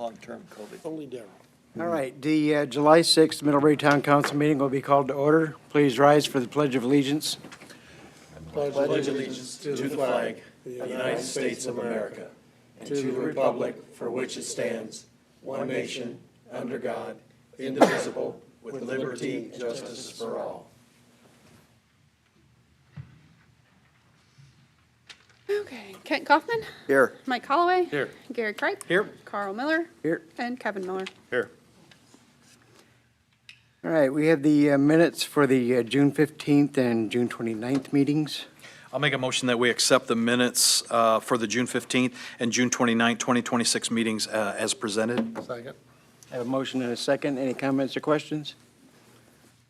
long-term COVID. Only Darrell. All right, the July 6th Middlebury Town Council meeting will be called to order. Please rise for the Pledge of Allegiance. Pledge allegiance to the flag of the United States of America and to the republic for which it stands, one nation, under God, indivisible, with liberty and justice for all. Okay, Kent Kaufman, Here. Mike Holloway. Here. Gary Craig. Here. Carl Miller. Here. And Kevin Miller. Here. All right, we have the minutes for the June 15th and June 29th meetings. I'll make a motion that we accept the minutes for the June 15th and June 29th, 2026 meetings as presented. Second. I have a motion and a second. Any comments or questions?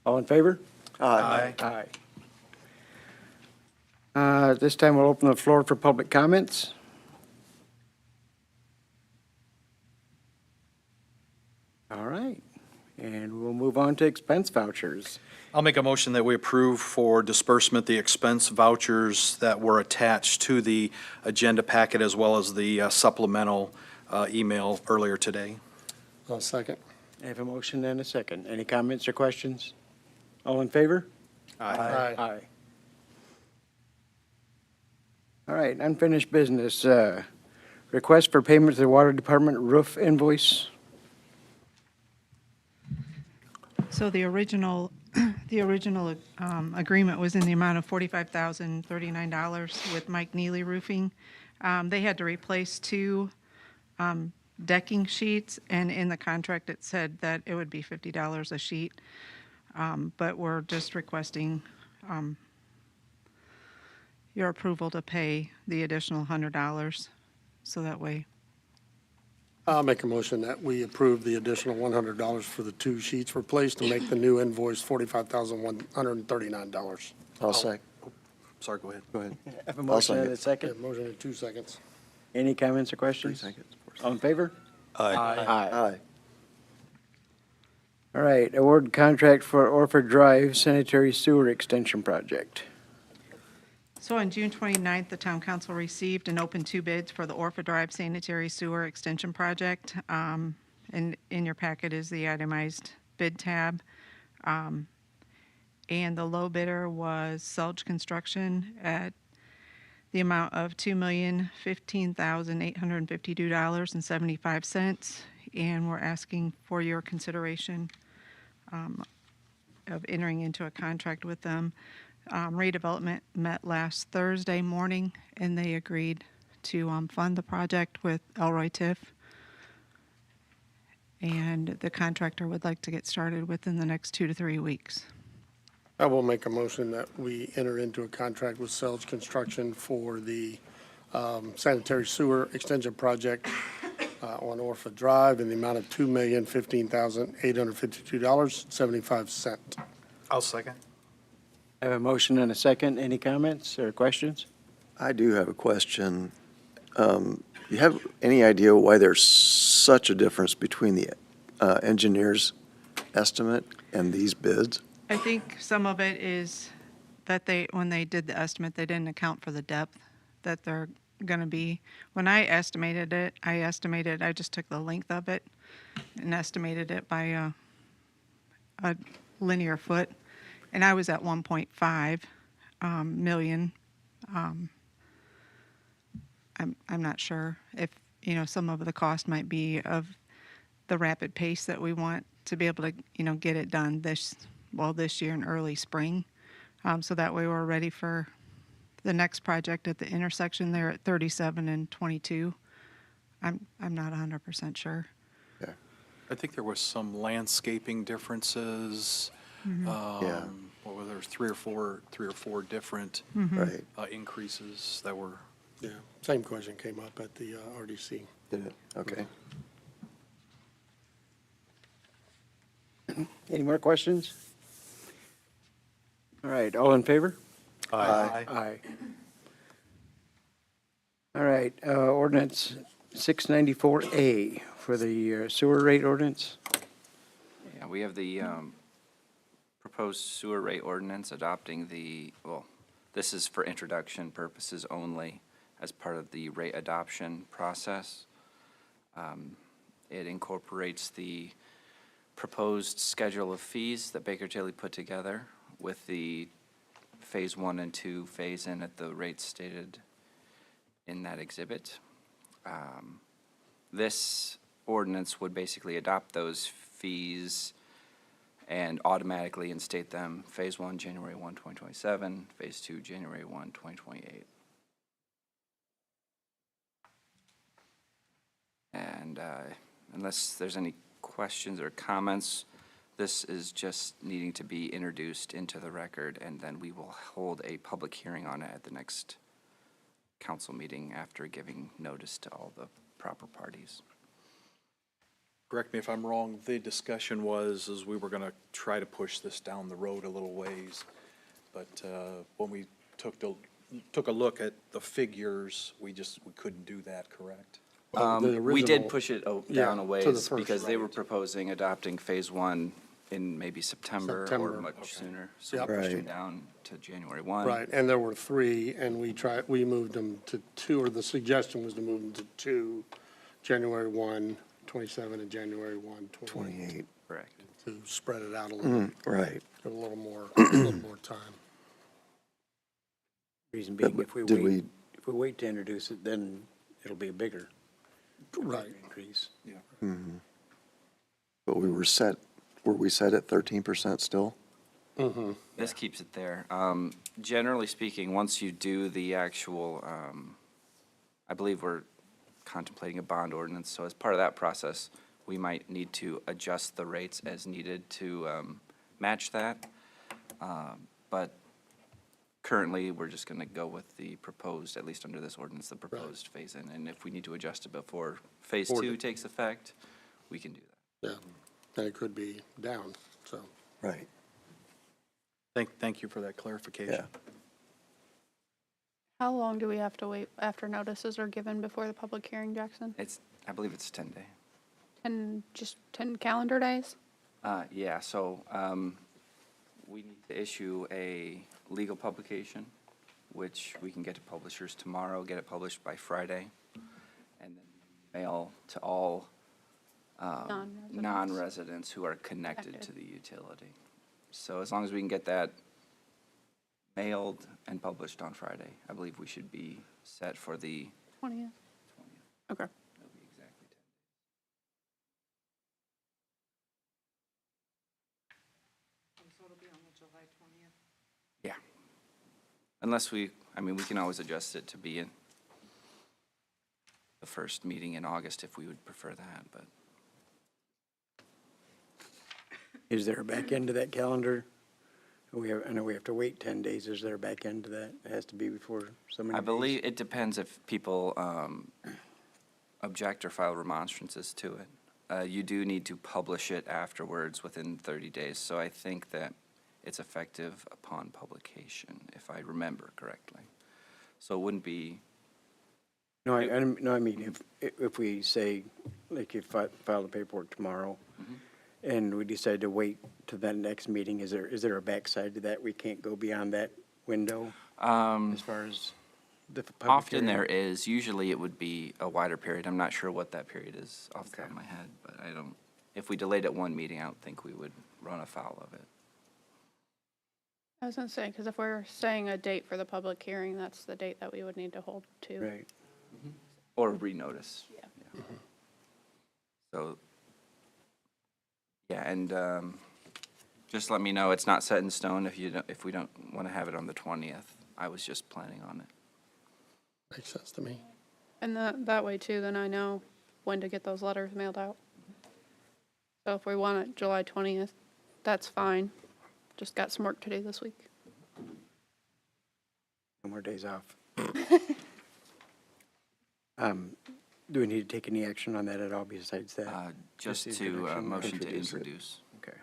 All in favor? Aye. Aye. This time we'll open the floor for public comments. All right, and we'll move on to expense vouchers. I'll make a motion that we approve for disbursement the expense vouchers that were attached to the agenda packet as well as the supplemental email earlier today. I'll second. I have a motion and a second. Any comments or questions? All in favor? Aye. Aye. All right, unfinished business. Request for payment to the Water Department roof invoice. So the original agreement was in the amount of $45,039 with Mike Neely Roofing. They had to replace two decking sheets, and in the contract it said that it would be $50 a sheet. But we're just requesting your approval to pay the additional $100, so that way. I'll make a motion that we approve the additional $100 for the two sheets replaced to make the new invoice $45,139. I'll second. Sorry, go ahead. Go ahead. I have a motion and a Yeah, second. motion in 2 seconds. Any comments or questions? All in favor? Aye. Aye. All right, award contract for Orford Drive Sanitary Sewer Extension Project. So on June 29th, the town council received and opened two bids for the Orford Drive Sanitary Sewer Extension Project. And in your packet is the itemized bid tab. And the low bidder was Selge Construction at the amount of $2,015,852.75. And we're asking for your consideration of entering into a contract with them. Redevelopment met last Thursday morning, and they agreed to fund the project with Elroy Tiff. And the contractor would like to get started within the next 2 to 3 weeks. I will make a motion that we enter into a contract with Selge Construction for the sanitary sewer extension project on Orford Drive in the amount of $2,015,852.75. I'll second. I have a motion and a second. Any comments or questions? I do have a question. You have any idea why there's such a difference between the engineer's estimate and these bids? I think some of it is that when they did the estimate, they didn't account for the depth that they're going to be. When I estimated it, I just took the length of it and estimated it by a linear foot. And I was at 1.5 million. I'm not sure if, some of the cost might be of the rapid pace that we want to be able to, get it done this year in early spring. So that way we're ready for the next project at the intersection there at 37 and 22. I'm not 100% sure. I think there was some landscaping differences. Yeah. What were there, three or four different Right. increases that were. Yeah, same question came up at the RDC. Did it? Okay. Any more questions? All right, all in favor? Aye. Aye. All right, ordinance 694A for the sewer rate ordinance. Yeah, we have the proposed sewer rate ordinance adopting this is for introduction purposes only as part of the rate adoption process. It incorporates the proposed schedule of fees that Baker Tilly put together with the Phase 1 and 2 phase-in at the rates stated in that exhibit. This ordinance would basically adopt those fees and automatically instate them, Phase 1, January 1, 2027, Phase 2, January 1, 2028. And unless there's any questions or comments, this is just needing to be introduced into the record, and then we will hold a public hearing on it at the next council meeting after giving notice to all the proper parties. Correct me if I'm wrong, the discussion was, is we were going to try to push this down the road a little ways. But when we took a look at the figures, we couldn't do that, correct? The We did original- push it Yeah, down a to the ways first because they were rate. proposing adopting Phase 1 in maybe September or September. much sooner. So Yep. we pushed it Right. down to January 1. Right, and there were 3, and we moved them to 2, or the suggestion was to move them to 2, January 1, 27, and January 1, 28, 28, Correct. to spread it out a little, right. give a little more time. Reason being, But if we did wait, if we wait to introduce it, then it'll be a bigger Right. increase. But were we set at 13% still? This keeps it there. Generally speaking, once you do the actual, I believe we're contemplating a bond ordinance, so as part of that process, we might need to adjust the rates as needed to match that. But currently, we're just going to go with the proposed, at least under this ordinance, the proposed phase-in. And if we need to adjust it before Phase 2 takes effect, we can do that. Yeah, and it could be down, so. Right, Thank you for that clarification. yeah. How long do we have to wait after notices are given before the public hearing, Jackson? I believe it's 10-day. 10 calendar days? Yeah, so we need to issue a legal publication, which we can get to publishers tomorrow, get it published by Friday, and then mail to all Non-residents. non-residents who are connected to the utility. So as long as we can get that mailed and published on Friday, I believe we should be set for the 20th? 20th. Okay. It'll be exactly 10 days. So it'll be on the July 20th. Yeah. Unless we can always adjust it to be in the first meeting in August if we would prefer that, but Is there a back end to that calendar? I know we have to wait 10 days. Is there a back end to that? It has to be before so many I days? believe it depends if people object or file remonstrances to it. You do need to publish it afterwards within 30 days, so I think that it's effective upon publication, if I remember correctly. So it wouldn't be, No, I mean, if we say, like, if I file the paperwork tomorrow, and we decide to wait to that next meeting, is there a backside to that? We can't go beyond that window as far as the public often hearing? there is, usually it would be a wider period. I'm not sure what that period is off the top of my head, but if we delayed it one meeting, I don't think we would run afoul of it. I was gonna say, because if we're saying a date for the public hearing, that's the date that we would need to hold to. Right. Or renotice. Yeah. So, yeah, and just let me know, it's not set in stone if we don't want to have it on the 20th. I was just planning on it. Makes sense to me. And that way too, then I know when to get those letters mailed out. So if we want it July 20th, that's fine. Just got some work to do this week. No more days off. Do we need to take any action on that at all besides that? Just the to, introduction? motion to Introduce it. introduce. Okay.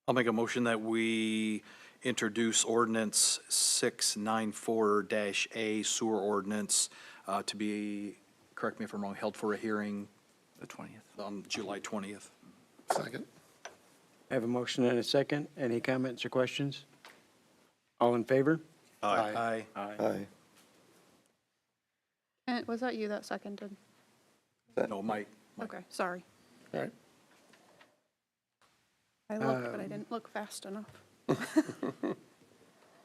I'll make a motion that we introduce ordinance 694-A sewer ordinance to be, correct me if I'm wrong, held for a hearing The 20th. on July 20th. Second? I have a motion and a second. Any comments or questions? All in favor? Aye. Aye. And was that you that seconded? No, Mike Okay, sorry. All right. I looked, but I didn't look fast enough.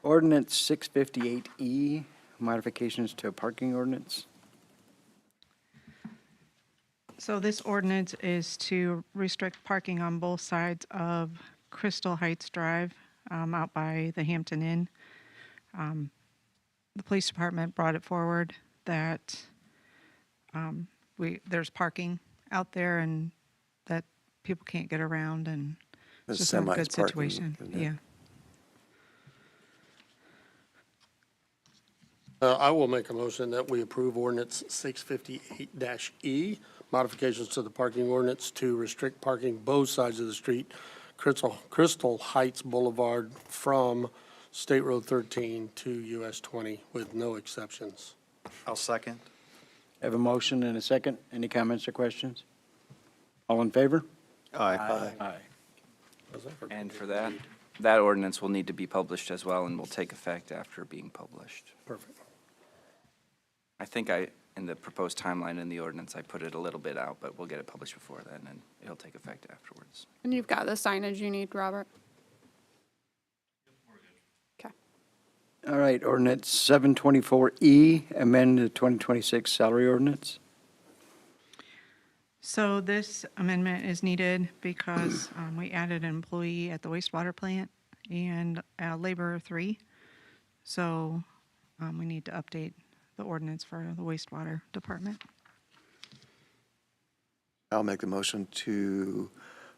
Ordinance 658E, modifications to a parking ordinance. So this ordinance is to restrict parking on both sides of Crystal Heights Drive, out by the Hampton Inn. The police department brought it forward that there's parking out there and that people can't get around, and it's There's just not a semis good parking, situation. isn't it? Yeah. I will make a motion that we approve ordinance 658-E, modifications to the parking ordinance to restrict parking both sides of the street, Crystal Heights Boulevard from State Road 13 to US 20 with no exceptions. I'll second. Have a motion and a second. Any comments or questions? All in favor? Aye. Aye. And for that, that ordinance will need to be published as well and will take effect after being published. Perfect. I think in the proposed timeline in the ordinance, I put it a little bit out, but we'll get it published before then, and it'll take effect afterwards. And you've got the signage you need, Robert? Okay. All right, ordinance 724E, amend the 2026 salary ordinance. So this amendment is needed because we added an employee at the wastewater plant and laborer 3. So we need to update the ordinance for the wastewater department. I'll make the motion to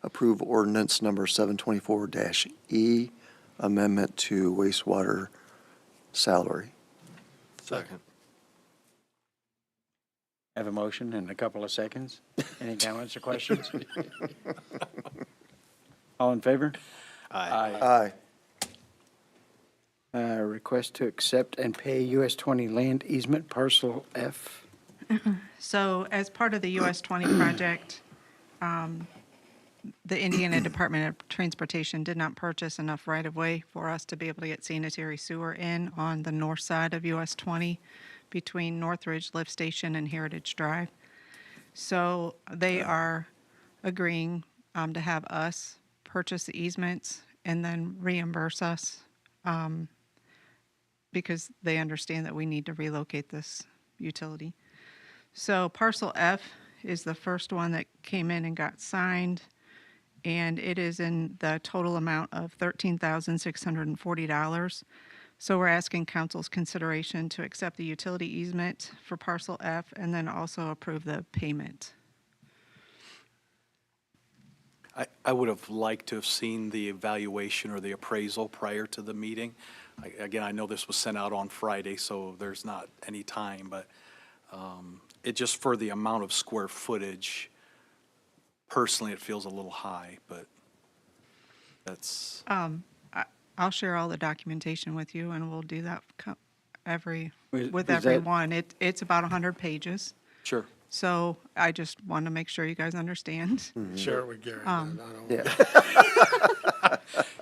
approve ordinance number 724-E, amendment to wastewater salary. Second. Have a motion in a couple of seconds. Any comments or questions? All in favor? Aye. Request to accept and pay US 20 land easement parcel F. So as part of the US 20 project, the Indiana Department of Transportation did not purchase enough right-of-way for us to be able to get sanitary sewer in on the north side of US 20 between Northridge Lift Station and Heritage Drive. So they are agreeing to have us purchase the easements and then reimburse us because they understand that we need to relocate this utility. So parcel F is the first one that came in and got signed, and it is in the total amount of $13,640. So we're asking council's consideration to accept the utility easement for parcel F and then also approve the payment. I would have liked to have seen the evaluation or the appraisal prior to the meeting. Again, I know this was sent out on Friday, so there's not any time, but it just for the amount of square footage, personally, it feels a little high, but that's, I'll share all the documentation with you, and we'll do that with Is that- everyone. It's about 100 pages. sure. So I just want to make sure you guys understand. Share it with Gary. then. I don't- Yeah.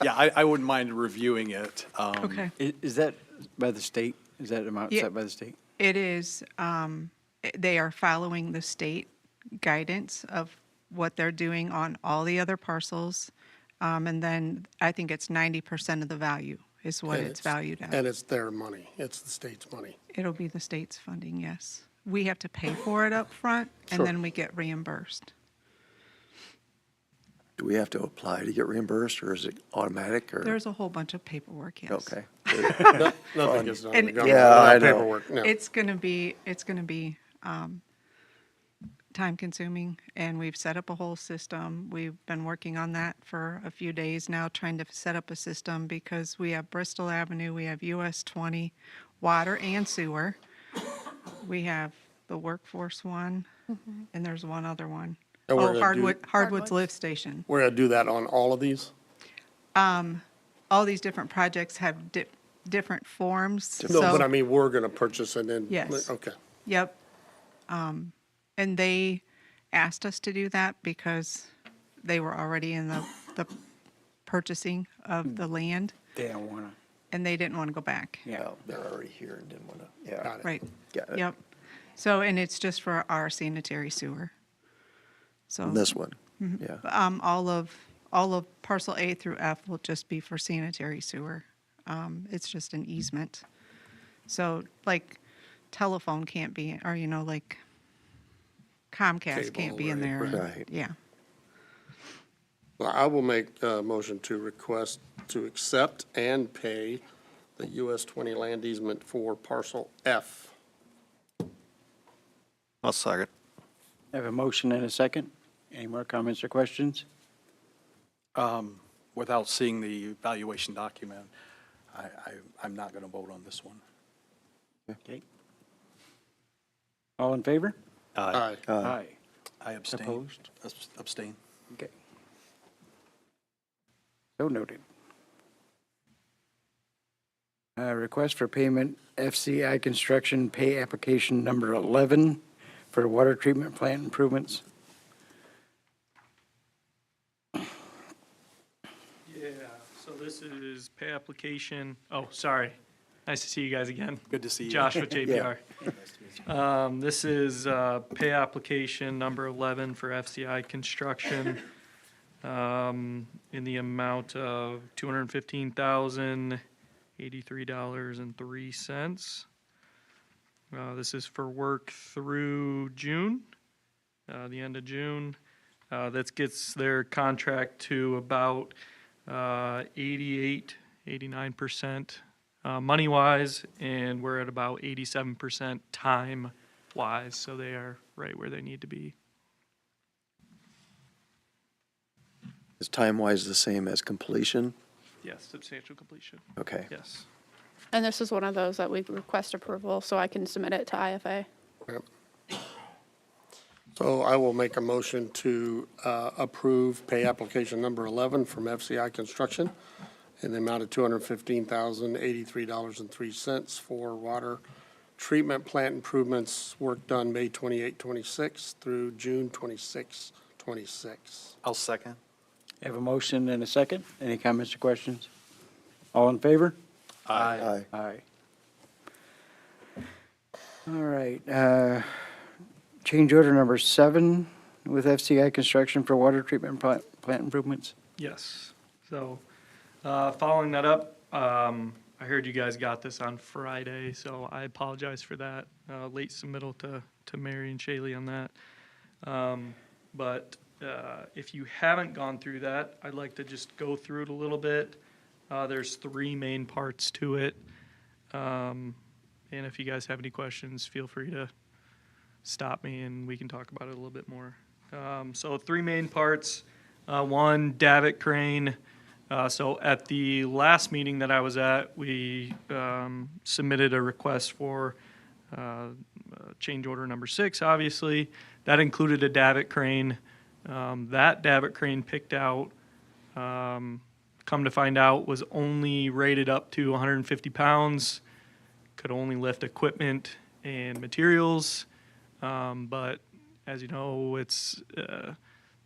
Yeah, I wouldn't mind reviewing it. Okay. Is that by the state? Is that amount Yeah. set by the state? It is, they are following the state guidance of what they're doing on all the other parcels. And then I think it's 90% of the value is what And it's valued at. And it's their money. It's the state's money. It'll be the state's funding, yes. We have to pay for it up front, and Sure. then we get reimbursed. Do we have to apply to get reimbursed, or is it automatic, or? There's a whole bunch of paperwork, yes. Okay. Nothing gets done. And- in the government Yeah, I without know. paperwork, no. It's gonna be time consuming, and we've set up a whole system. We've been working on that for a few days now, trying to set up a system because we have Bristol Avenue, we have US 20, water and sewer. We have the workforce one, and there's one other one. And we're Oh, gonna do- Hardwood's Lift Station. We're going to do that on all of these? All these different projects have different forms. No, but so- I mean, we're going to purchase and then. Yes. Okay. Yep. And they asked us to do that because they were already in the purchasing of the land, They don't want to. and they didn't want to go back. Yeah. Oh, they're already here and didn't want to, Got yeah. it. Right. Got it. Yep. So, and it's just for our sanitary sewer. So, This one, yeah. all of parcel A through F will just be for sanitary sewer. It's just an easement. So like telephone can't be, or like Comcast can't be in there. Right. Yeah. Well, I will make a motion to request to accept and pay the US 20 land easement for parcel F. I'll second. I have a motion and a second. Any more comments or questions? Without seeing the evaluation document, I'm not going to vote on this one. Okay. All in favor? Aye. Aye. I abstain. Opposed? Abstain. Okay. So noted. Request for payment, FCI Construction Pay Application Number 11 for water treatment plant improvements. Yeah, so this is pay application, oh, sorry. Nice to see you guys again. Good to see you. Josh with JPR. This is pay application number 11 for FCI Construction in the amount of $215,083.03. This is for work through June, the end of June. That gets their contract to about 89% money-wise, and we're at about 87% time-wise, so they are right where they need to be. Is time-wise the same as completion? Yes, substantial completion, Okay. yes. And this is one of those that we request approval, so I can submit it to IFA. Yep. So I will make a motion to approve pay application number 11 from FCI Construction in the amount of $215,083.03 for water treatment plant improvements, work done May 28, 26 through June 26, 26. I'll second. I have a motion and a second. Any comments or questions? All in favor? Aye. Aye. All right, change order number 7 with FCI Construction for water treatment plant improvements. Yes. So, following that up, I heard you guys got this on Friday, so I apologize for that. Late submittal to Mary and Shaylee on that. But if you haven't gone through that, I'd like to just go through it a little bit. There's 3 main parts to it. And if you guys have any questions, feel free to stop me and we can talk about it a little bit more. So 3 main parts. One, Davit Crane. So at the last meeting that I was at, we submitted a request for change order number 6, obviously. That included a Davit Crane. That Davit Crane picked out, come to find out, was only rated up to 150 pounds, could only lift equipment and materials. But as you know, it's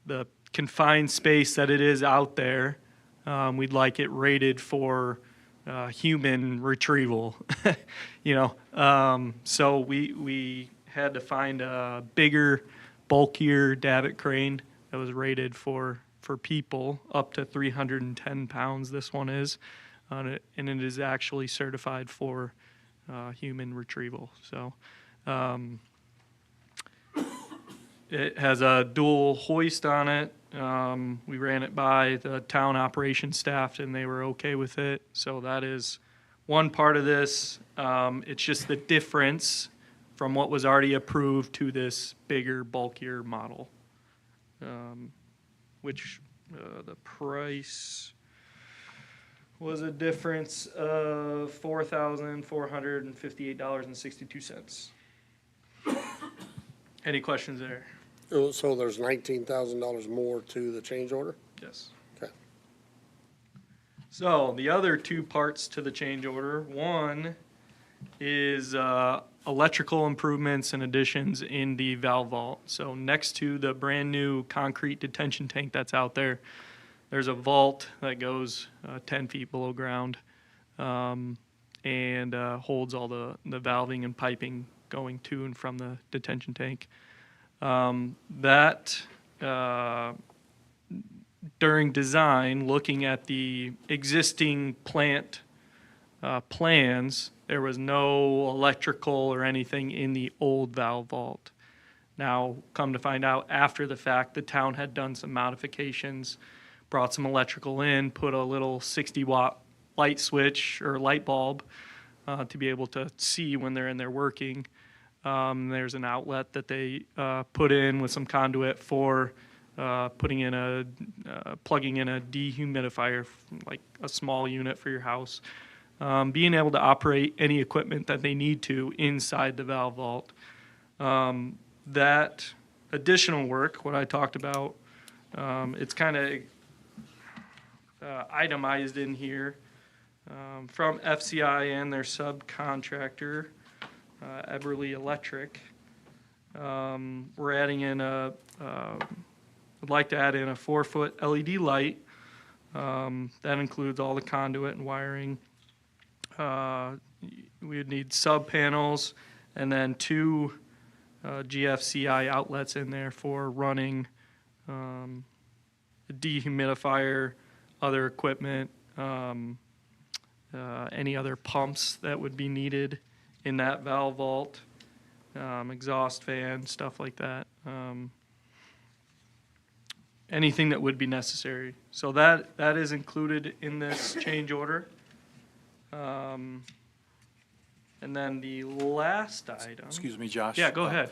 the confined space that it is out there. We'd like it rated for human retrieval, So we had to find a bigger, bulkier Davit Crane that was rated for people up to 310 pounds. This one is, and it is actually certified for human retrieval. So it has a dual hoist on it. We ran it by the town operations staff and they were okay with it. So that is one part of this. It's just the difference from what was already approved to this bigger, bulkier model. Which the price was a difference of $4,458.62. Any questions there? So there's $19,000 more to the change order? Yes. Okay. So the other 2 parts to the change order, one is electrical improvements and additions in the valve vault. So next to the brand new concrete detention tank that's out there, there's a vault that goes 10 feet below ground and holds all the valving and piping going to and from the detention tank. That during design, looking at the existing plant plans, there was no electrical or anything in the old valve vault. Now, come to find out after the fact, the town had done some modifications, brought some electrical in, put a little 60-watt light switch or light bulb to be able to see when they're in there working. There's an outlet that they put in with some conduit for plugging in a dehumidifier, like a small unit for your house. Being able to operate any equipment that they need to inside the valve vault. That additional work, what I talked about, it's kind of itemized in here from FCI and their subcontractor, Eberly Electric. We're adding in I'd like to add in a 4-foot LED light. That includes all the conduit and wiring. We would need sub panels and then 2 GFCI outlets in there for running a dehumidifier, other equipment, any other pumps that would be needed in that valve vault, exhaust fan, stuff like that. Anything that would be necessary. So that is included in this change order. And then the last item. Excuse me, Josh. Yeah, go ahead.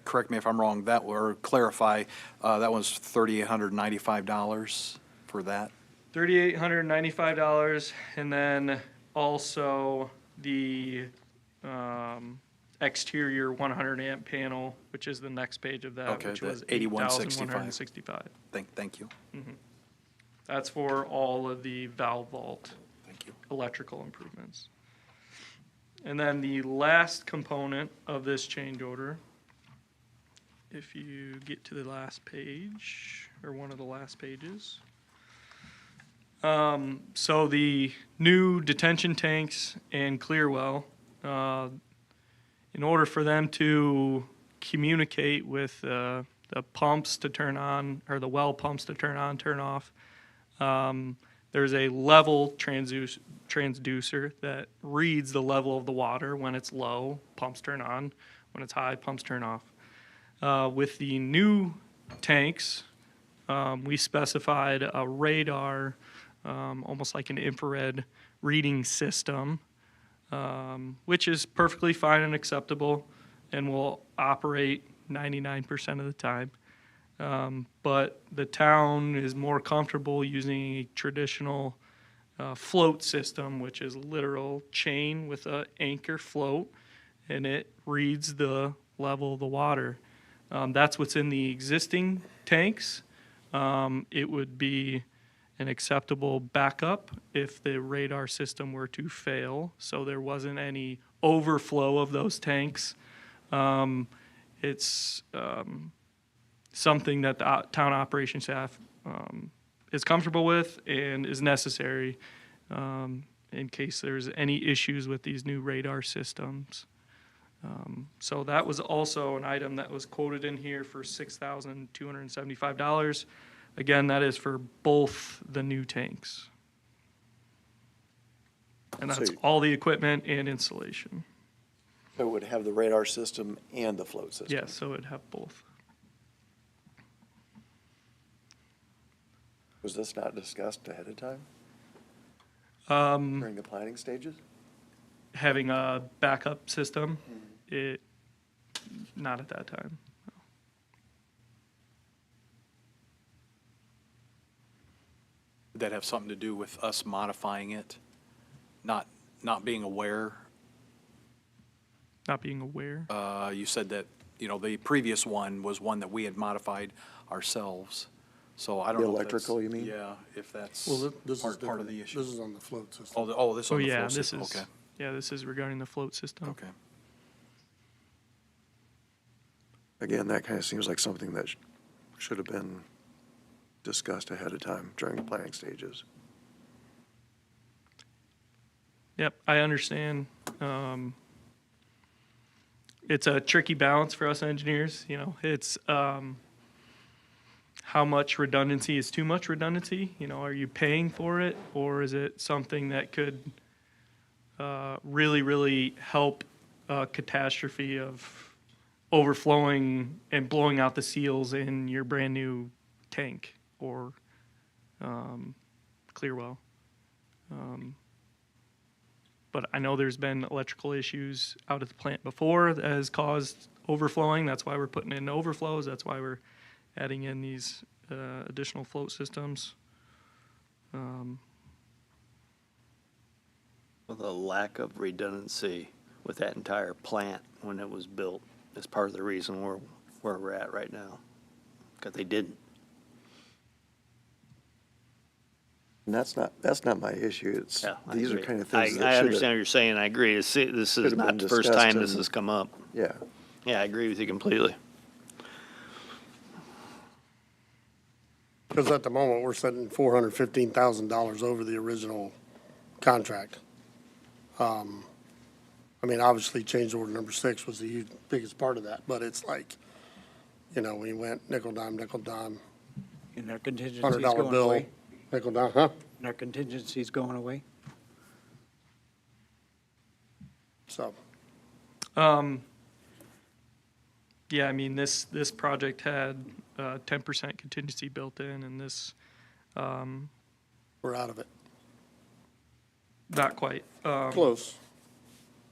Correct me if I'm wrong, or clarify, that was $3,895 for that? $3,895, and then also the exterior 100 amp panel, which is the next page of that, Okay, which the was 8165. $8,165. Thank you. That's for all of the valve vault Thank you. electrical improvements. And then the last component of this change order, if you get to the last page, or one of the last pages. So the new detention tanks and clear well, in order for them to communicate with the pumps to turn on, or the well pumps to turn on, turn off, there's a level transducer that reads the level of the water. When it's low, pumps turn on. When it's high, pumps turn off. With the new tanks, we specified a radar, almost like an infrared reading system, which is perfectly fine and acceptable and will operate 99% of the time. But the town is more comfortable using a traditional float system, which is literal chain with an anchor float, and it reads the level of the water. That's what's in the existing tanks. It would be an acceptable backup if the radar system were to fail, so there wasn't any overflow of those tanks. It's something that the town operations staff is comfortable with and is necessary in case there's any issues with these new radar systems. So that was also an item that was quoted in here for $6,275. Again, that is for both the new tanks. And that's So- all the equipment and installation. So it would have the radar system and the float system? Yes, so it'd have both. Was this not discussed ahead of time during the planning stages? Having a backup system, not at that time. Did that have something to do with us modifying it? Not being aware? Not being aware. You said that, the previous one was one that we had modified ourselves. So I don't The know. if that's- electrical, you mean? Yeah, if that's Well, this is part of different. the issue. This is on the float system. This Oh, on the yeah, flow this system, is, okay, yeah, this is regarding the float system. okay. Again, that kind of seems like something that should have been discussed ahead of time during the planning stages. Yep, I understand. It's a tricky balance for us engineers, it's, how much redundancy is too much redundancy? You know, are you paying for it, or is it something that could really, really help a catastrophe of overflowing and blowing out the seals in your brand-new tank or clear well? But I know there's been electrical issues out at the plant before that has caused overflowing. That's why we're putting in overflows. That's why we're adding in these additional float systems. Well, the lack of redundancy with that entire plant when it was built is part of the reason where we're at right now, because they didn't. And that's not my issue. It's, Yeah, I these are agree. kind of things that I should understand what have, you're saying, I agree. This is Should've not been the first discussed time this in- has come up. yeah. Yeah, I agree with you completely. Because at the moment, we're sitting $415,000 over the original contract. I mean, obviously, change order number 6 was the biggest part of that, but it's like, you know, we went nickel, dime, And our contingency's $100 going bill, away? nickel, dime, huh? And our contingency's going away? So, Yeah, I mean, this project had 10% contingency built in, and this, we're out of it. not quite. Close.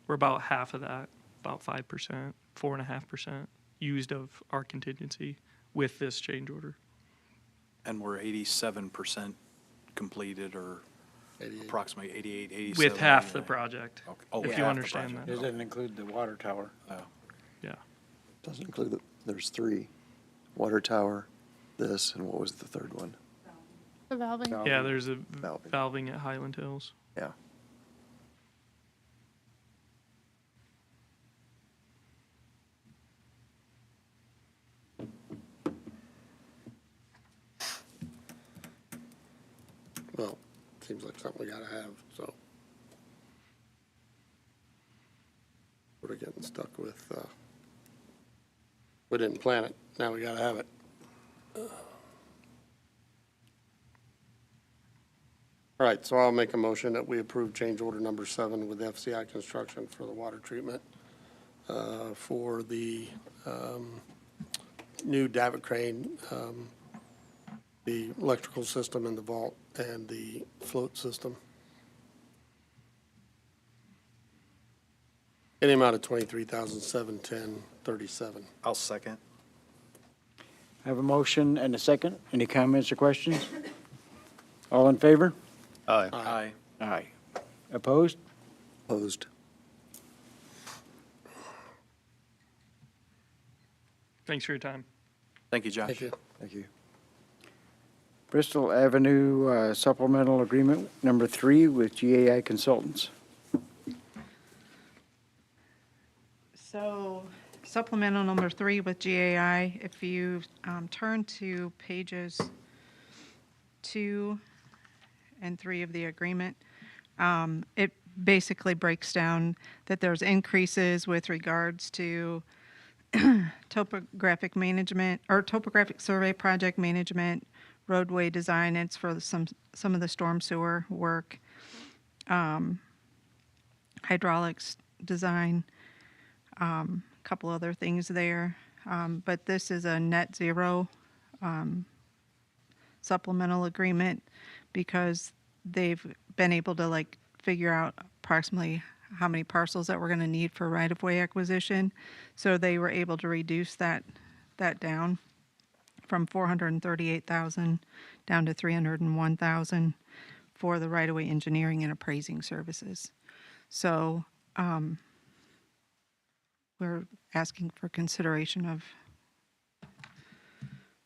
We're about half of that, about 5%, 4.5% used of our contingency with this change order. And we're 87% completed, or 88. approximately 88, 87. With half the project, Okay. Oh, if with you half the understand project. that. Does that include the water tower? Oh. Yeah. Doesn't include, there's 3. Water tower, this, and what was the third one? The valving. Yeah, there's a Valving. valving at Highland Hills. Yeah. Well, seems like something we gotta have, so. We're getting stuck with, we didn't plan it, now we gotta have it. All right, so I'll make a motion that we approve change order number 7 with FCI Construction for the water treatment, for the, new Davit crane, the electrical system in the vault, and the float system. In the amount of $23,710.37. I'll second. I have a motion and a second. Any comments or questions? All in favor? Aye. Aye. Aye. Opposed? Opposed. Thanks for your time. Thank you, Josh. Thank you. Thank you. Bristol Avenue supplemental agreement number 3 with GAI Consultants. So supplemental number 3 with GAI, if you turn to pages 2 and 3 of the agreement, it basically breaks down that there's increases with regards to topographic management, or topographic survey project management, roadway design, it's for some of the storm sewer work, hydraulics design, a couple other things there. But this is a net zero supplemental agreement because they've been able to like figure out approximately how many parcels that we're going to need for right-of-way acquisition. So they were able to reduce that down from 438,000 down to 301,000 for the right-of-way engineering and appraising services. So we're asking for consideration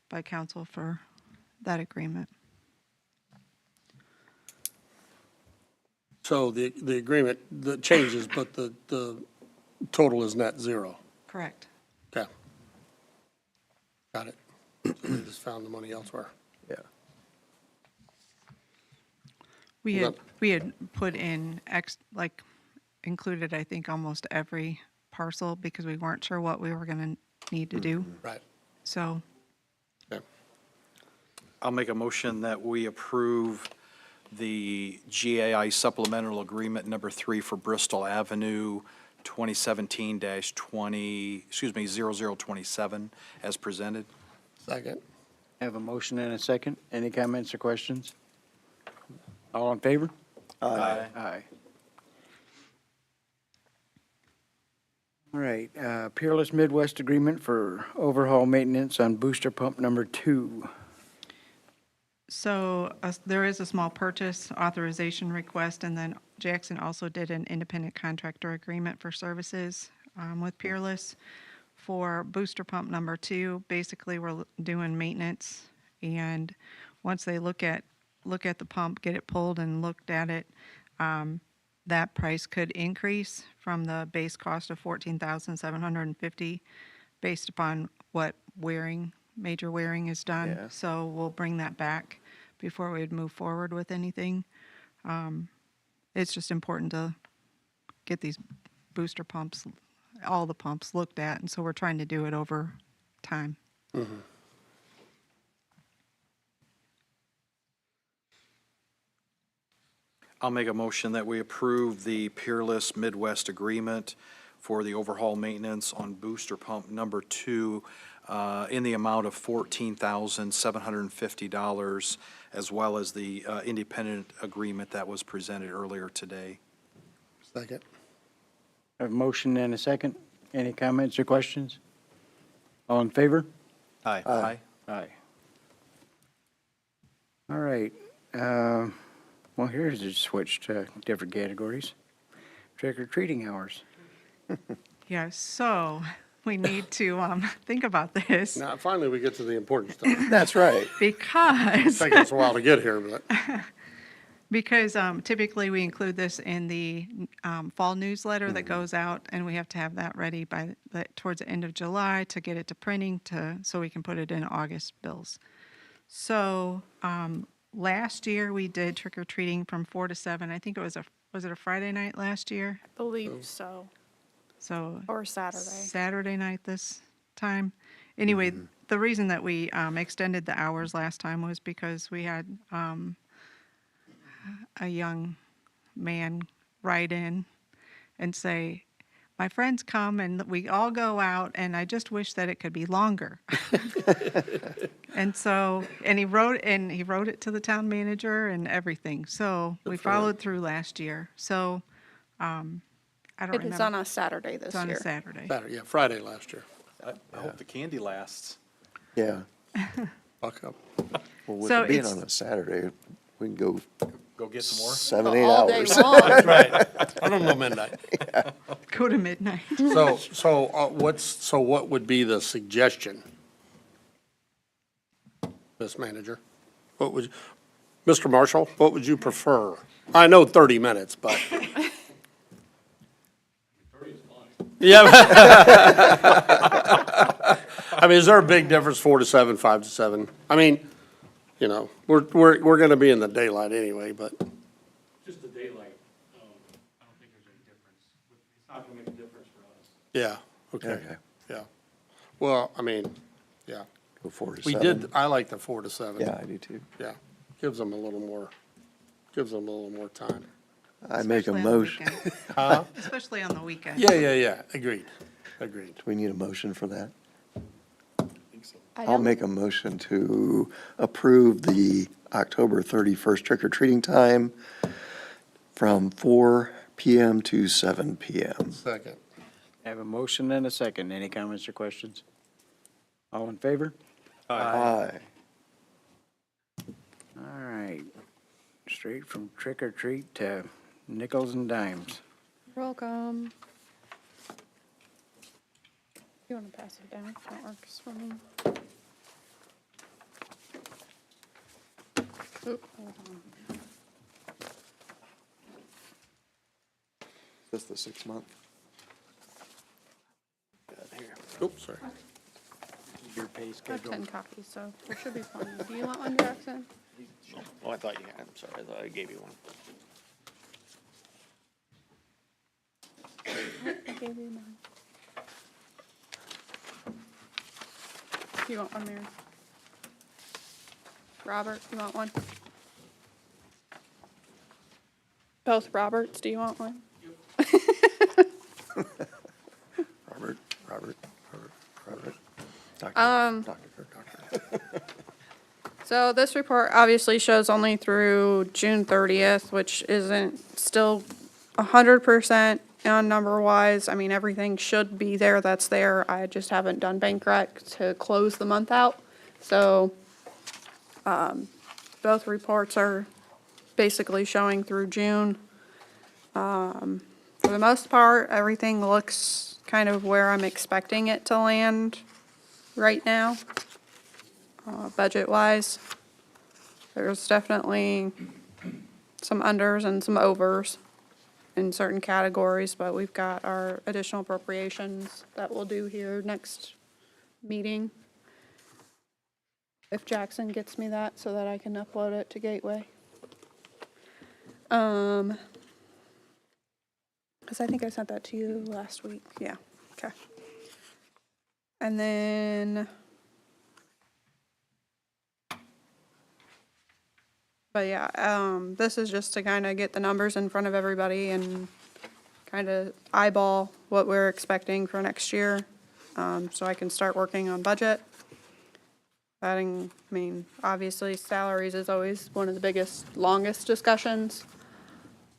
by council for that agreement. So the agreement, the changes, but the total is net zero. Correct. Okay. Got it. So they just found the money elsewhere. Yeah. We Well, had put in included, I think, almost every parcel because we weren't sure what we were going to need to do. Right. So Okay. I'll make a motion that we approve the GAI supplemental agreement number 3 for Bristol Avenue 0027 as presented. Second. I have a motion and a second. Any comments or questions? All in favor? Aye. Aye. All right, Peerless Midwest Agreement for overhaul maintenance on booster pump number 2. So there is a small purchase authorization request, and then Jackson also did an independent contractor agreement for services with Peerless for booster pump number 2. Basically, we're doing maintenance, and once they look at the pump, get it pulled and looked at it, that price could increase from the base cost of $14,750 based upon what major wearing is done. Yeah. So we'll bring that back before we'd move forward with anything. It's just important to get these booster pumps, all the pumps looked at, and so we're trying to do it over time. I'll make a motion that we approve the Peerless Midwest agreement for the overhaul maintenance on booster pump number 2 in the amount of $14,750, as well as the independent agreement that was presented earlier today. Second. I have a motion and a second. Any comments or questions? All in favor? Aye. Aye. All right, well, here's a switch to different categories. Trick or treating hours. Yeah, so we need to think about this Now, finally, we get to the important stuff. That's right. because Taking us a while to get here, but Because typically we include this in the fall newsletter that goes out, and we have to have that ready by towards the end of July to get it to printing so we can put it in August bills. So last year we did trick or treating from 4 to 7. I think was it a Friday night last year? Believe so. So Or Saturday. Saturday night this time. Anyway, the reason that we extended the hours last time was because we had a young man write in and say, my friends come and we all go out and I just wish that it could be longer. And he wrote it to the town manager and everything. So we followed through last year. So I don't It remember. is on a Saturday this It's on year. a Saturday. Saturday, yeah, Friday last year. I hope the candy lasts. Yeah. Buck up. Well, with So it being it's- on a Saturday, we can go Go get some more. 7, 8 All day hours. long. Right. I don't know midnight. Go to midnight. So what would be the suggestion? Miss Manager? Mr. Marshall, what would you prefer? I know 30 minutes, but. 30 is fine. Yeah. I mean, is there a big difference, 4 to 7, 5 to 7? I mean, you know, we're gonna be in the daylight anyway, but. Just the daylight, I don't think there's any difference. It's not gonna make a difference for us. Yeah, okay, Okay. yeah. Well, I mean, yeah. Go 4 to We 7. did, I like the 4 to 7. Yeah, I do too. Yeah, gives them a little more time. I make a Especially on the motion. weekend. Especially on the weekend. Yeah, agreed. Do we need a motion for that? I I'll don't- make a motion to approve the October 31st trick-or-treating time from 4 PM to 7 PM. Second. I have a motion and a second. Any comments or questions? All in favor? Aye. All right. Straight from trick or treat to nickels and dimes. You're welcome. You want to pass it down? That works for me. Oop, hold on. Is this the 6-month? Oops, sorry. Your pay I have schedule. 10 copies, so there should be plenty. Do you want one, Jackson? Oh, I thought you had, I'm sorry, I thought I gave you one. I gave you mine. Do you want one, Mary? Robert, you want one? Both Roberts, do you want one? Robert. Doctor. So this report obviously shows only through June 30th, which isn't still 100% on number-wise. I mean, everything should be there that's there. I just haven't done bank rec to close the month out. So both reports are basically showing through June. For the most part, everything looks kind of where I'm expecting it to land right now, budget-wise. There's definitely some unders and some overs in certain categories, but we've got our additional appropriations that we'll do here next meeting. If Jackson gets me that so that I can upload it to Gateway. Because I think I sent that to you last week. Yeah, okay. And then, but yeah, this is just to kind of get the numbers in front of everybody and kind of eyeball what we're expecting for next year, so I can start working on budget. I mean, obviously salaries is always one of the biggest, longest discussions.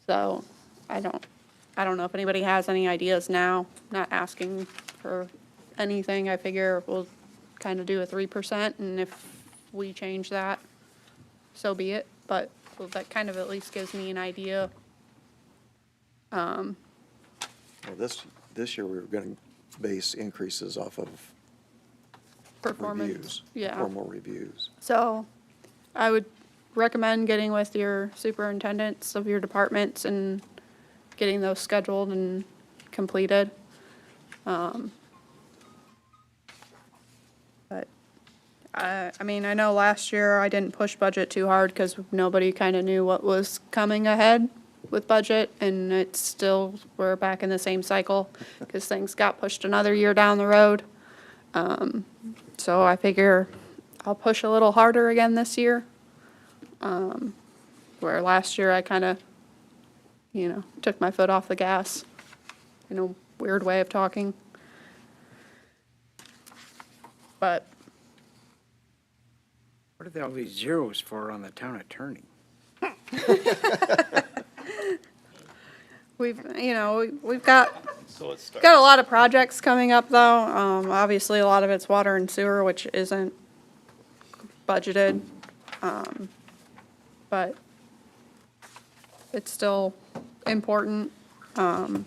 So I don't know if anybody has any ideas now. Not asking for anything. I figure we'll kind of do a 3%, and if we change that, so be it. But well, that kind of at least gives me an idea. Well, this year, we were going to base increases off of Performance, reviews. yeah. Formal reviews. So I would recommend getting with your superintendents of your departments and getting those scheduled and completed. But I mean, I know last year I didn't push budget too hard because nobody kind of knew what was coming ahead with budget, and it's still, we're back in the same cycle because things got pushed another year down the road. So I figure I'll push a little harder again this year. Where last year I kind of, took my foot off the gas in a weird way of talking. But What are all these zeros for on the town attorney? we've got a lot of projects coming up though. Obviously a lot of it's water and sewer, which isn't budgeted. But it's still important. So,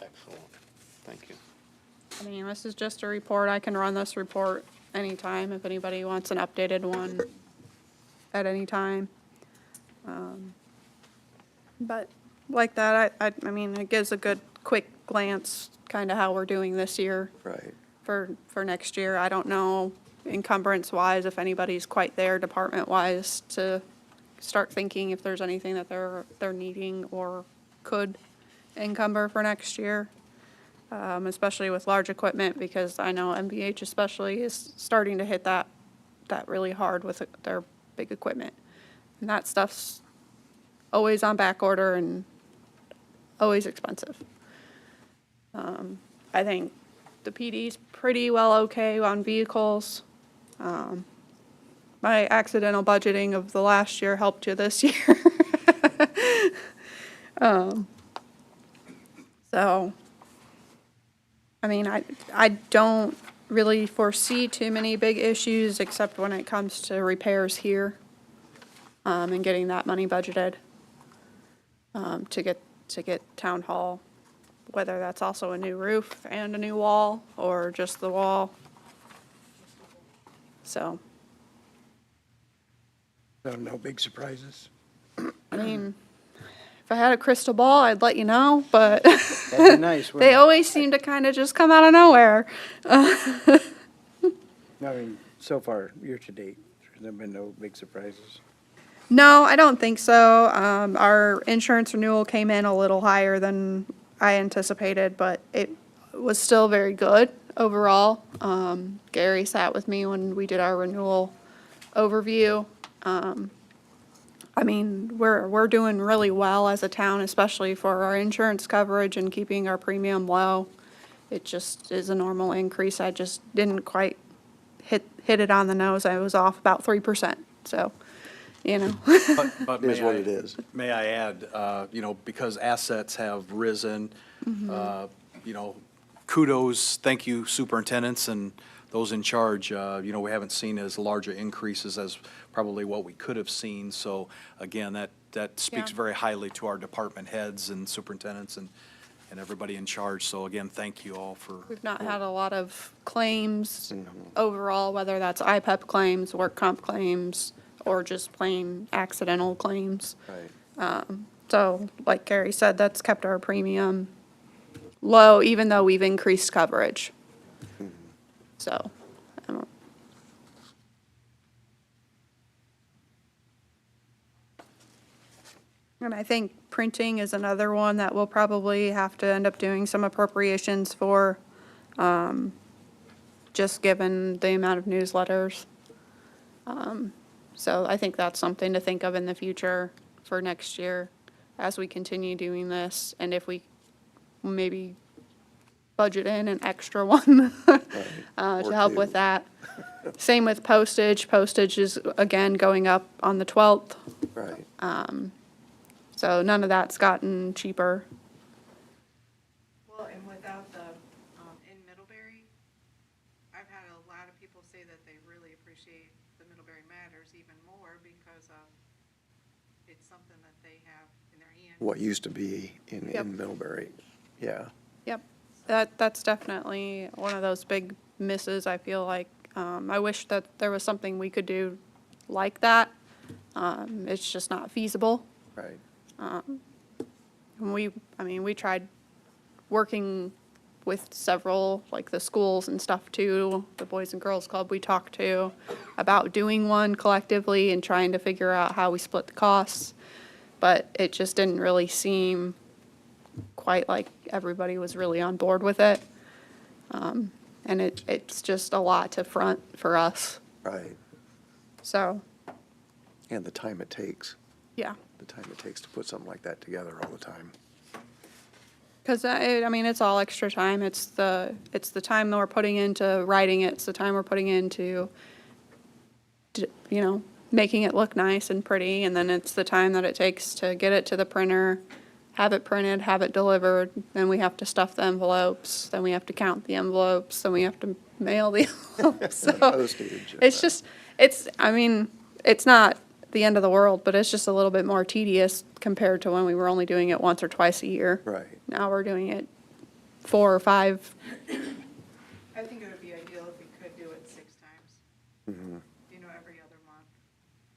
Excellent. Thank you. I mean, this is just a report. I can run this report anytime if anybody wants an updated one at any time. But like that, I mean, it gives a good quick glance, kind of how we're doing this year. Right. For next year. I don't know encumbrance-wise if anybody's quite there department-wise to start thinking if there's anything that they're needing or could encumber for next year, especially with large equipment, because I know MVH especially is starting to hit that really hard with their big equipment. And that stuff's always on back order and always expensive. I think the PD's pretty well okay on vehicles. My accidental budgeting of the last year helped you this year. So, I mean, I don't really foresee too many big issues except when it comes to repairs here, and getting that money budgeted, to get town hall, whether that's also a new roof and a new wall or just the wall. So, So no big surprises? I mean, if I had a crystal ball, I'd let you know, but That'd be nice, they wouldn't it? always seem to kind of just come out of nowhere. I mean, so far, year to date, there's been no big surprises. No, I don't think so. Our insurance renewal came in a little higher than I anticipated, but was still very good overall. Gary sat with me when we did our renewal overview. I mean, we're doing really well as a town, especially for our insurance coverage and keeping our premium low. It just is a normal increase. I just didn't quite hit it on the nose. I was off about 3%, so, you know. But It is what it is. May I add, you know, because assets have risen, you know, kudos, thank you superintendents and those in charge. You know, we haven't seen as large increases as probably what we could have seen. So again, that speaks Yeah. very highly to our department heads and superintendents and everybody in charge. So again, thank you all for. We've not had a lot of claims overall, whether that's IPEP claims, work comp claims, or just plain accidental claims. Right. So, like Gary said, that's kept our premium low, even though we've increased coverage. So, and I think printing is another one that we'll probably have to end up doing some appropriations for, just given the amount of newsletters. So I think that's something to think of in the future for next year as we continue doing this, and if we maybe budget in an extra one to Or help two. with that. Same with postage. Postage is, again, going up on the 12th. Right. So none of that's gotten cheaper. Well, and without the, in Middlebury, I've had a lot of people say that they really appreciate the Middlebury Matters even more because it's something that they have in their hand. What used to be in Yep. Middlebury. Yeah. Yep. That's definitely one of those big misses, I feel like. I wish that there was something we could do like that. It's just not feasible. Right. And we tried working with several, like the schools and stuff too, the Boys and Girls Club we talked to, about doing one collectively and trying to figure out how we split the costs. But it just didn't really seem quite like everybody was really on board with it. And it's just a lot to front for us. Right. So, And the time it takes, yeah. the time it takes to put something like that together all the time. Because, I mean, it's all extra time. It's the time that we're putting into writing it. It's the time we're putting into, you know, making it look nice and pretty. And then it's the time that it takes to get it to the printer, have it printed, have it delivered. Then we have to stuff the envelopes. Then we have to count the envelopes. Then we have to mail the envelopes. So Postage. it's just, I mean, it's not the end of the world, but it's just a little bit more tedious compared to when we were only doing it once or twice a year. Right. Now we're doing it 4 or 5. I think it would be ideal if we could do it 6 times. You know, every other month.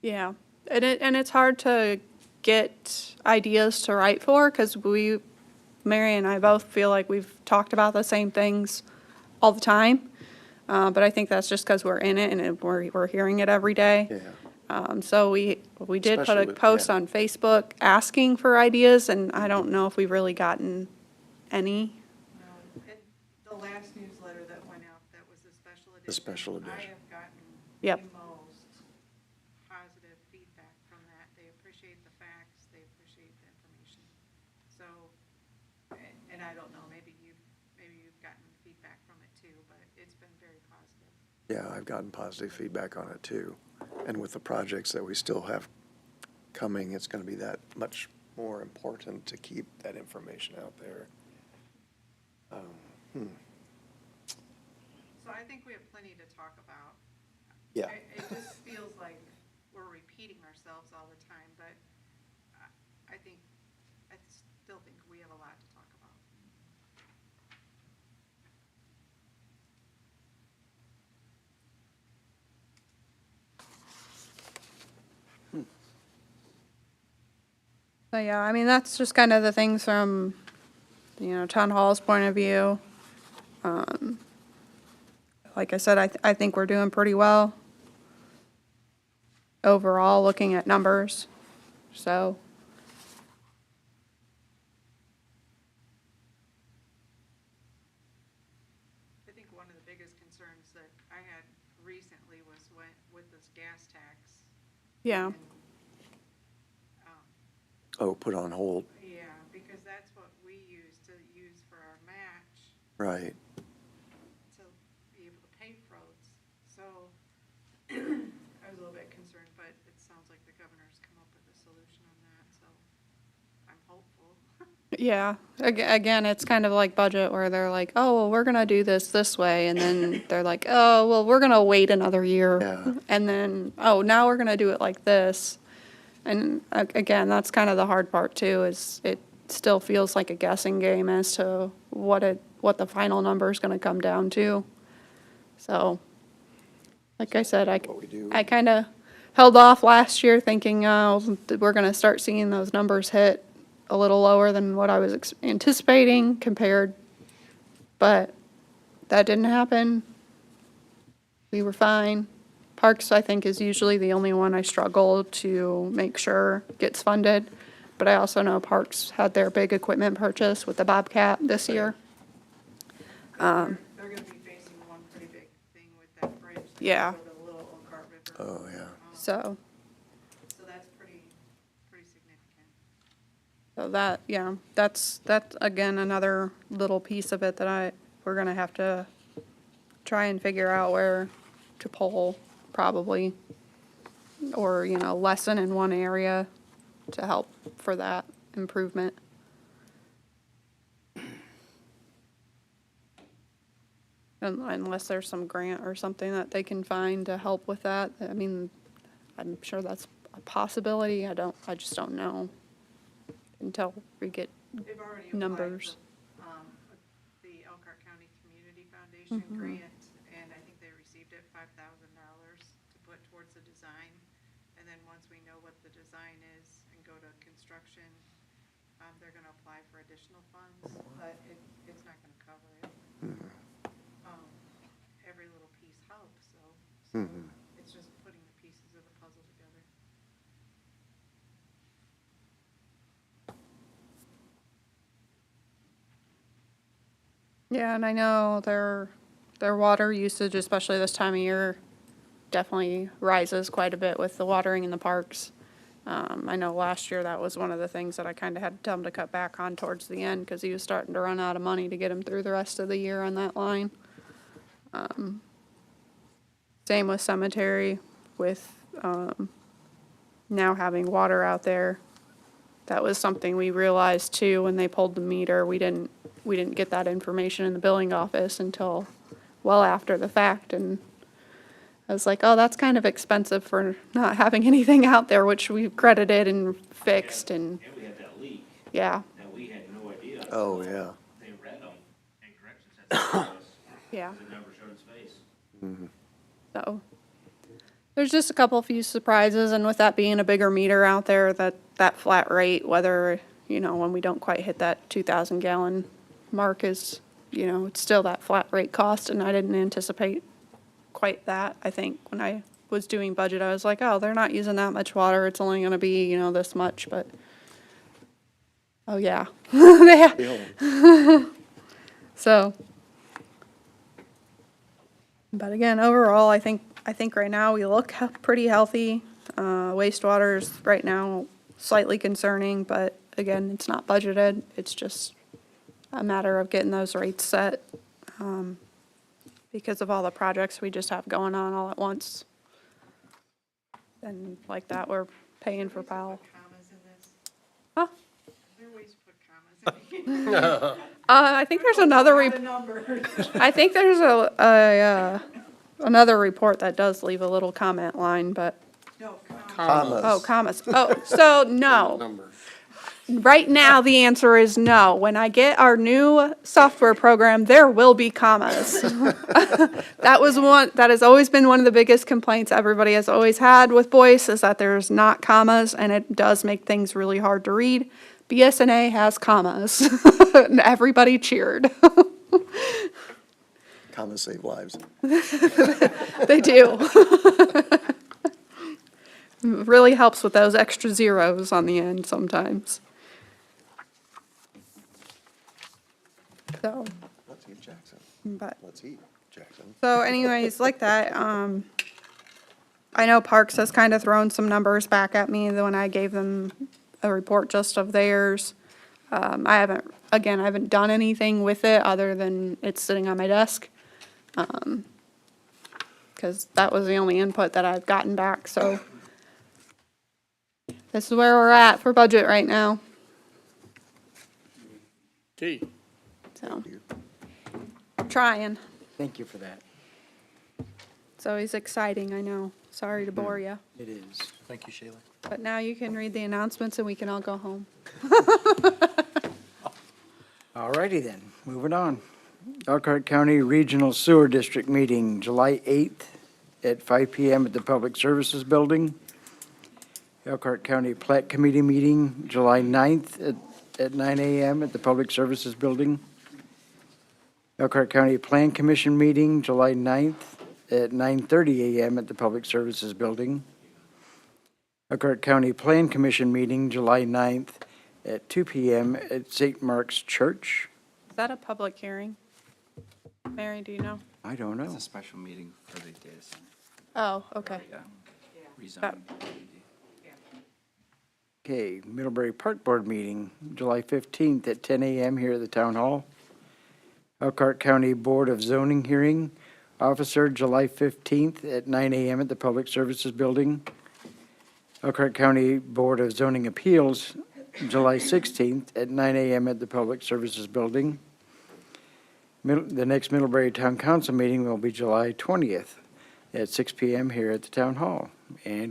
Yeah, and it's hard to get ideas to write for, because Mary and I both feel like we've talked about the same things all the time. But I think that's just because we're in it and we're hearing it every day. Yeah. So we did put Especially a with- post yeah. on Facebook asking for ideas, and I don't know if we've really gotten any. No, and the last newsletter that went out, that was the special edition. The special I edition. have gotten Yep. the most positive feedback from that. They appreciate the facts, they appreciate the information. So, and I don't know, maybe you've gotten feedback from it too, but it's been very positive. Yeah, I've gotten positive feedback on it too. And with the projects that we still have coming, it's going to be that much more important to keep that information out there. So I think we have plenty to talk about. Yeah. It just feels like we're repeating ourselves all the time, but I still think we have a lot to talk about. So yeah, I mean, that's just kind of the things from, town hall's point of view. Like I said, I think we're doing pretty well overall, looking at numbers, so. gas tax. Yeah, Um, Oh, put on hold, Yeah, because that's what we use for our match right. to be able to pay for roads. So I was a little bit concerned, but it sounds like the governor's come up with a solution on that, so I'm hopeful. yeah. Again, it's kind of like budget where they're like, oh, well, we're gonna do this way, and then they're like, oh, well, we're gonna wait another year. Yeah. And then, oh, now we're gonna do it like this. And again, that's kind of the hard part too, is it still feels like a guessing game as to what the final number is gonna come down to. So, like I said, What we do. I kind of held off last year thinking, oh, we're gonna start seeing those numbers hit a little lower than what I was anticipating compared, but that didn't happen. We were fine. Parks, I think, is usually the only one I struggle to make sure gets funded. But I also know Parks had their big equipment purchase with the Bobcat this year. They're gonna be facing one pretty big thing with that bridge. They Yeah. go to the Little Elkhart River. Oh, yeah. So, So that's pretty significant. so that, yeah, that's again, another little piece of it that we're gonna have to try and figure out where to pull, probably. Or, lessen in one area to help for that improvement. Unless there's some grant or something that they can find to help with that. I mean, I'm sure that's a possibility. I just don't know until we get They've already applied numbers. for, the Elkhart County Community Foundation grant, and I think they received it $5,000 to put towards the design. And then once we know what the design is and go to construction, they're gonna apply for additional funds, but it's not gonna cover it. Every little piece helps, so it's just putting the pieces of the puzzle together. Yeah, and I know their water usage, especially this time of year, definitely rises quite a bit with the watering in the parks. I know last year that was one of the things that I kind of had to tell him to cut back on towards the end because he was starting to run out of money to get him through the rest of the year on that line. Same with cemetery, with now having water out there. That was something we realized too when they pulled the meter. We didn't get that information in the billing office until well after the fact, and I was like, oh, that's kind of expensive for not having anything out there, which we credited and fixed, and And we had that leak yeah, that we had no idea. Oh, yeah. They read them, and corrections had to tell us, yeah. it never showed its face. So there's just a few surprises, and with that being a bigger meter out there, that flat rate, whether, when we don't quite hit that 2,000 gallon mark is, it's still that flat rate cost, and I didn't anticipate quite that. I think when I was doing budget, I was like, oh, they're not using that much water, it's only gonna be, this much, but, oh, yeah. So, but again, overall, I think right now we look pretty healthy. Wastewater is right now slightly concerning, but again, it's not budgeted. It's just a matter of getting those rates set, because of all the projects we just have going on all at once. And like that, we're paying for Powell. Commas in this. Huh? There are ways to put commas in. I think there's another Numbers. I think there's another report that does leave a little comment line, but, No, Commas. commas. Oh, so no. Numbers. Right now, the answer is no. When I get our new software program, there will be commas. That has always been one of the biggest complaints everybody has always had with Boyce, is that there's not commas, and it does make things really hard to read. BSNA has commas, and everybody cheered. Commas save lives. They do. Really helps with those extra zeros on the end sometimes. So, Let's eat Jackson. but, Let's eat Jackson. so anyways, like that, I know Parks has kind of thrown some numbers back at me when I gave them a report just of theirs. I haven't done anything with it other than it's sitting on my desk. Because that was the only input that I've gotten back, so this is where we're at for budget right now, Gee, so. Trying. Thank you for that. It's always exciting, I know. Sorry to bore you. It is. Thank you, Shayla. But now you can read the announcements and we can all go home. All righty then, moving on. Elkhart County Regional Sewer District meeting, July 8th at 5 PM at the Public Services Building. Elkhart County Plat Committee meeting, July 9th at 9 AM at the Public Services Building. Elkhart County Plan Commission meeting, July 9th at 9:30 AM at the Public Services Building. Elkhart County Plan Commission meeting, July 9th at 2 PM at St. Mark's Church. Is that a public hearing? Mary, do you know? I don't It's know. a special meeting for the data center. Oh, okay. Yeah. Rezoning. Okay, Middlebury Park Board meeting, July 15th at 10 AM here at the Town Hall. Elkhart County Board of Zoning hearing, officer, July 15th at 9 AM at the Public Services Building. Elkhart County Board of Zoning Appeals, July 16th at 9 AM at the Public Services Building. The next Middlebury Town Council meeting will be July 20th at 6 PM here at the Town Hall. And